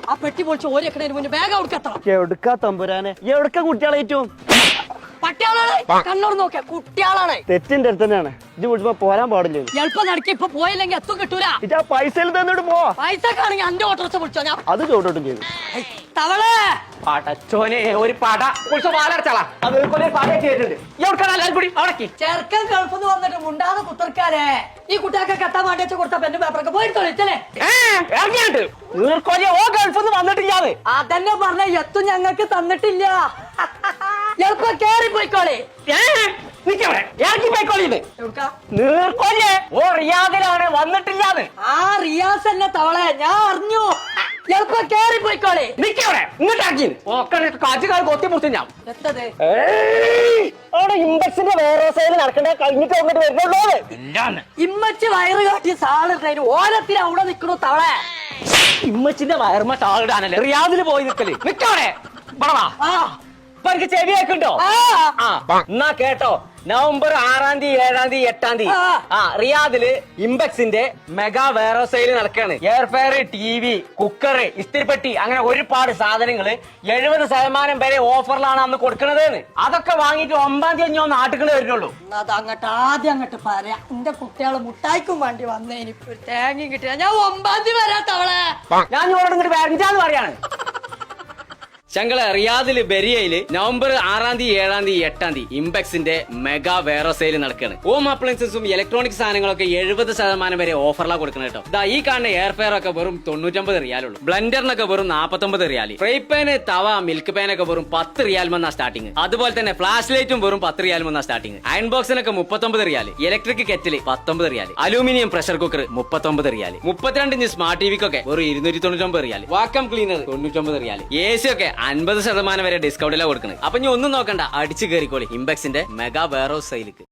ആ പെട്ടി പൊളിച്ച് ഓരേക്കണേന് മുന്നേ വേഗം അവിടുക്കെത്തണം. എവിടുക്കാ തമ്പുരാനെ, എവിടുക്ക കുട്ടികളേറ്റവും പട്ടിയാളാണ്, കണ്ണോട് നോക്കിയ കുട്ടിയാളാണ്. തെറ്റിന്റെ അടുത്ത് തന്നെയാണ്. ഇത് വിളിച്ചപ്പോ പോരാൻ പാടില്ല. എളുപ്പം നടക്കി ഇപ്പൊ പോയില്ലെങ്കിൽ എത്തും കിട്ടൂല. ഇതാ പൈസയിൽ തന്നോട്ട് പോ. പൈസ ആണെങ്കിൽ അന്റെ ഓട്ടോറിക്ഷ വിളിച്ചോ. ഞാൻ അത് ചോട്ടോട്ടും ചെയ്തു. തവളെ പടച്ചോനെ ഒരു പട കുളിച്ച് പാലടച്ചാളാ. അത് ചെറുക്കൻ ഗൾഫിന്ന് വന്നിട്ട് മുണ്ടാതെ കുത്തർക്കാരെ ഈ കുട്ടിയൊക്കെ എത്താൻ വേണ്ടി കൊടുത്ത പെണ്ണ് പേപ്പറൊക്കെ പോയി തൊളിച്ചല്ലേ. ഇറങ്ങിയാണ്ട് നീർക്കോലിയ ഓ ഗൾഫിന്ന് വന്നിട്ടില്ലാതെ അതന്നെ പറഞ്ഞ എത്തും ഞങ്ങൾക്ക് തന്നിട്ടില്ല. എളുപ്പം കേറി പോയിക്കോളെ. ഇറങ്ങി പോയിക്കോളിന്ന് നീർക്കോലിയെ ഓ റിയാദിലാണ് വന്നിട്ടില്ലാന്ന്. ആ റിയാസ് തന്നെ തവളെ ഞാൻ അറിഞ്ഞു. എളുപ്പം കേറി പോയിക്കോളെ. നിക്കവിടെ ഇങ്ങോട്ടാക്കി കാറ്റുകാർ കൊത്തി മുറിച്ച് ഞാൻ എത്തത് അവിടെ ഇമ്പക്സിന്റെ വേറെ സൈഡ് നടക്കണ്ടേ കഴിഞ്ഞിട്ട് അങ്ങോട്ട് വരുന്നുള്ളൂ. ഇമ്മച്ച് വയറ് കാട്ടി സാളിട്ടു ഓരത്തിന് അവിടെ നിക്കണു തവളെ. ഇമ്മച്ചിന്റെ വയർമ ടാളിടാനല്ലേ റിയാദില് പോയി നിക്കല്. നിക്കവിടെ ഇപ്പൊ എനിക്ക് ചെവി കേൾക്കുണ്ടോ? എന്നാ കേട്ടോ, നവംബർ 6-ാം തീയതി 7-ാം തീയതി 8-ാം തീയതി റിയാദില് ഇമ്പക്സിന്റെ മെഗാ വേറെ സെയിൽ നടക്കാണ്. എയർ ഫെയർ, TV, കുക്കർ, ഇസ്തിരിപ്പെട്ടി അങ്ങനെ ഒരുപാട് സാധനങ്ങള് 70% വരെ ഓഫറിലാണ് അന്ന് കൊടുക്കണത്. അതൊക്കെ വാങ്ങിട്ട് 9-ാം തീയതി ഞാൻ നാട്ടിൽ വരുന്നുള്ളൂ. അത് അങ്ങോട്ട് ആദ്യം അങ്ങോട്ട് പറയാം. എന്റെ കുട്ടികള് മുട്ടായിക്കും വേണ്ടി വന്നേനി തേങ്ങ കിട്ടിയ ഞാൻ 9-ാം തീയതി വരാ തവളെ. ഞാൻ ഇങ്ങോട്ട് ഇങ്ങോട്ട് വരണ്ടാന്ന് പറയാണ്. ഞങ്ങള് റിയാദില് ബെരിയയില് നവംബർ 6-ാം തീയതി 7-ാം തീയതി 8-ാം തീയതി ഇമ്പക്സിന്റെ മെഗാ വേറെ സെയിൽ നടക്കുകയാണ്. ഹോം അപ്ലയൻസസും ഇലക്ട്രോണിക് സാധനങ്ങളൊക്കെ 70% വരെ ഓഫറിലാണ് കൊടുക്കുന്നത് കേട്ടോ. ഈ കാണുന്ന എയർ ഫെയർ ഒക്കെ വെറും 99 റിയാലുള്ളൂ. ബ്ലെൻഡറിനൊക്കെ വെറും 49 റിയാല്. ഫ്രൈ പാന്, തവ, മിൽക്ക് പാൻ ഒക്കെ വെറും 10 റിയാൽ മെന്നാ സ്റ്റാർട്ടിങ്. അതുപോലെ തന്നെ ഫ്ലാഷ് ലൈറ്റും വെറും 10 റിയാൽ മെന്നാ സ്റ്റാർട്ടിങ്. അയൺ ബോക്സിനൊക്കെ 39 riyal. Electric kettle 19 riyal. Aluminium pressure cooker 39 riyal. 32 inch smart ടിവിക്കൊക്കെ വെറും 299 riyal. Vacuum cleaner 99 riyal. AC ഒക്കെ 50% വരെ ഡിസ്കൗണ്ടിലാണ് കൊടുക്കുന്നത്. അപ്പൊ ഇനി ഒന്നും നോക്കണ്ട, അടിച്ചു കയറിക്കോളി ഇമ്പക്സിന്റെ മെഗാ വെയർഹൗസ് സെയിലേക്ക്.